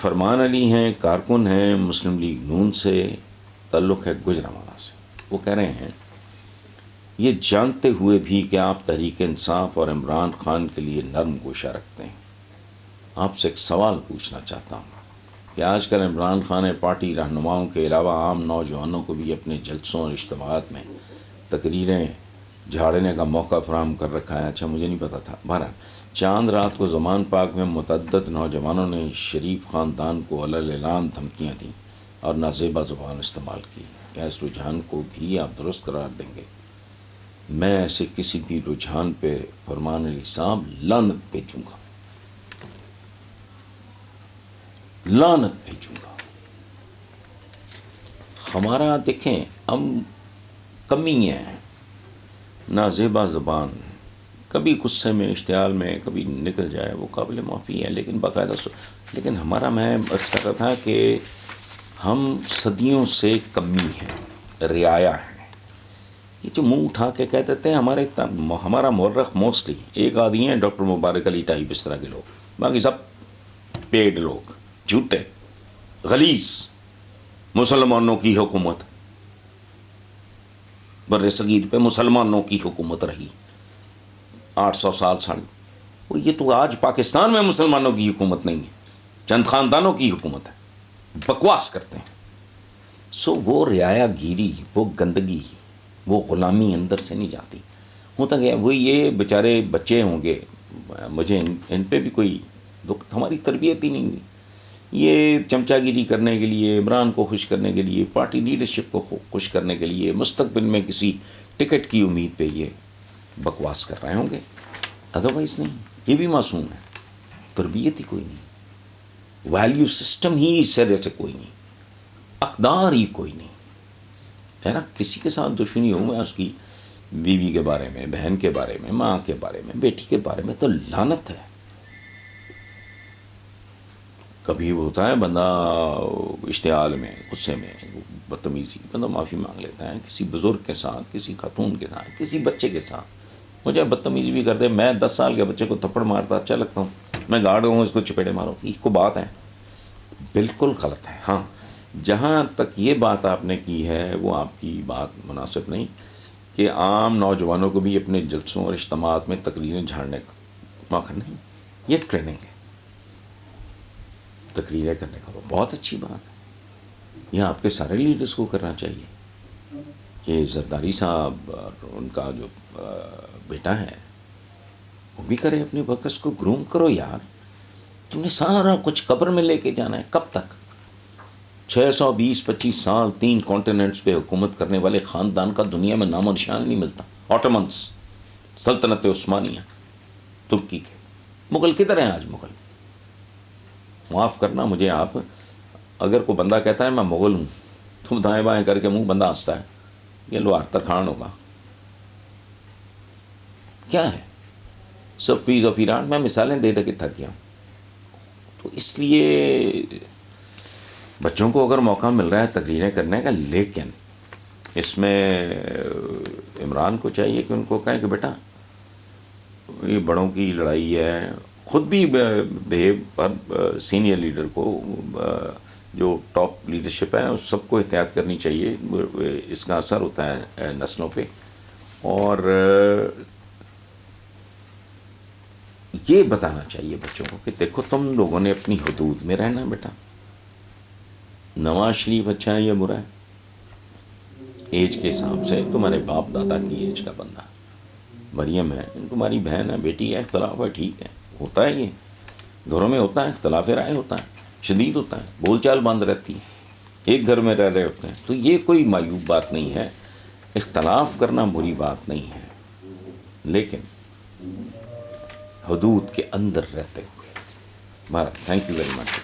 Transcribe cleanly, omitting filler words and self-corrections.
فرمان علی ہیں، کارکن ہیں، مسلم لیگ نون سے تعلق ہے گوجرانوالہ سے. وہ کہہ رہے ہیں یہ جانتے ہوئے بھی کہ آپ تحریک انصاف اور عمران خان کے لیے نرم گوشہ رکھتے ہیں، آپ سے ایک سوال پوچھنا چاہتا ہوں کہ آج کل عمران خان نے پارٹی رہنماؤں کے علاوہ عام نوجوانوں کو بھی اپنے جلسوں اور اجتماعات میں تقریریں جھاڑنے کا موقع فراہم کر رکھا ہے. اچھا مجھے نہیں پتا تھا. بہرحال چاند رات کو زمان پاک میں متعدد نوجوانوں نے شریف خاندان کو اعلان دھمکیاں دیں اور نازیبا زبان استعمال کی. کیا اس رجحان کو بھی آپ درست قرار دیں گے؟ میں ایسے کسی بھی رجحان پہ فرمان علی صاحب لعنت بھیجوں گا، لعنت بھیجوں گا. ہمارا دیکھیں ہم کمی ہیں، نازیبا زبان کبھی غصے میں اشتعال میں کبھی نکل جائے وہ قابل معافی ہے، لیکن باقاعدہ لیکن ہمارا میں بس کہتا تھا کہ ہم صدیوں سے کمی ہیں، رعایا ہیں. یہ جو منہ اٹھا کے کہہ دیتے ہیں ہمارا مورخ موسٹلی ایک آدھی ہیں ڈاکٹر مبارک علی ٹائپ اس طرح کے لوگ، باقی سب پیڈ لوگ، جھوٹے غلیظ. مسلمانوں کی حکومت بر صغیر پہ مسلمانوں کی حکومت رہی 800 سال ساڑھے. یہ تو آج پاکستان میں مسلمانوں کی حکومت نہیں ہے، چند خاندانوں کی حکومت ہے. بکواس کرتے ہیں. وہ رعایا گیری، وہ گندگی، وہ غلامی اندر سے نہیں جاتی. ہوتا گیا وہ یہ بیچارے بچے ہوں گے، مجھے ان پہ بھی کوئی دکھ، ہماری تربیت ہی نہیں ہوئی. یہ چمچا گیری کرنے کے لیے، عمران کو خوش کرنے کے لیے، پارٹی لیڈرشپ کو خوش کرنے کے لیے، مستقبل میں کسی ٹکٹ کی امید پہ یہ بکواس کر رہے ہوں گے. ادروائز نہیں. یہ بھی معصوم ہے. تربیت ہی کوئی نہیں، ویلیو سسٹم ہی اس طرح سے کوئی نہیں، اقدار ہی کوئی نہیں ہے نا. کسی کے ساتھ دشمنی ہو، میں اس کی بیوی کے بارے میں، بہن کے بارے میں، ماں کے بارے میں، بیٹی کے بارے میں تو لعنت ہے. کبھی وہ ہوتا ہے بندہ اشتعال میں، غصے میں، بدتمیزی، بندہ معافی مانگ لیتا ہے کسی بزرگ کے ساتھ، کسی خاتون کے ساتھ، کسی بچے کے ساتھ. مجھے بدتمیزی بھی کر دے، میں 10 سال کے بچے کو تھپڑ مارتا اچھا لگتا ہوں؟ میں گاڑ ہوں اس کو چپیڑے مارو، یہ کو بات ہے؟ بالکل غلط ہے. ہاں جہاں تک یہ بات آپ نے کی ہے وہ آپ کی بات مناسب نہیں کہ عام نوجوانوں کو بھی اپنے جلسوں اور اجتماعات میں تقریریں جھاڑنے کا موقع نہیں. یہ ٹریننگ ہے، تقریریں کرنے کا. وہ بہت اچھی بات ہے، یہ آپ کے سارے لیڈرز کو کرنا چاہیے. یہ زرداری صاحب اور ان کا جو بیٹا ہے وہ بھی کرے، اپنے ورکرز کو گروم کرو. یار تم نے سارا کچھ قبر میں لے کے جانا ہے. کب تک؟ 620-25 سال 3 کانٹیننٹس پہ حکومت کرنے والے خاندان کا دنیا میں نام و نشان نہیں ملتا. آٹومنس، سلطنت عثمانیہ، ترکی کے. مغل کدھر ہیں آج؟ مغل معاف کرنا مجھے، آپ اگر کوئی بندہ کہتا ہے میں مغل ہوں تو دائیں بائیں کر کے منہ بندہ ہنستا ہے، یہ لوہار ترکھان ہوگا. کیا ہے سب فیض و فیران؟ میں مثالیں دے دے کے تھک گیا ہوں. تو اس لیے بچوں کو اگر موقع مل رہا ہے تقریریں کرنے کا، لیکن اس میں عمران کو چاہیے کہ ان کو کہیں کہ بیٹا یہ بڑوں کی لڑائی ہے. خود بھی سینئر لیڈر کو، جو ٹاپ لیڈرشپ ہے اس سب کو احتیاط کرنی چاہیے. اس کا اثر ہوتا ہے نسلوں پہ. اور یہ بتانا چاہیے بچوں کو کہ دیکھو تم لوگوں نے اپنی حدود میں رہنا ہے بیٹا. نواز شریف اچھا ہے یا برا ہے؟ ایج کے حساب سے تمہارے باپ دادا کی ایج کا بندہ. مریم ہے تمہاری بہن ہے، بیٹی ہے، اختلاف ہے، ٹھیک ہے، ہوتا ہے. یہ گھروں میں ہوتا ہے، اختلاف رائے ہوتا ہے، شدید ہوتا ہے، بول چال بند رہتی ہے، ایک گھر میں رہ رہے ہوتے ہیں. تو یہ کوئی معیوب بات نہیں ہے، اختلاف کرنا بری بات نہیں ہے، لیکن حدود کے اندر رہتے ہوئے. Thank you very much.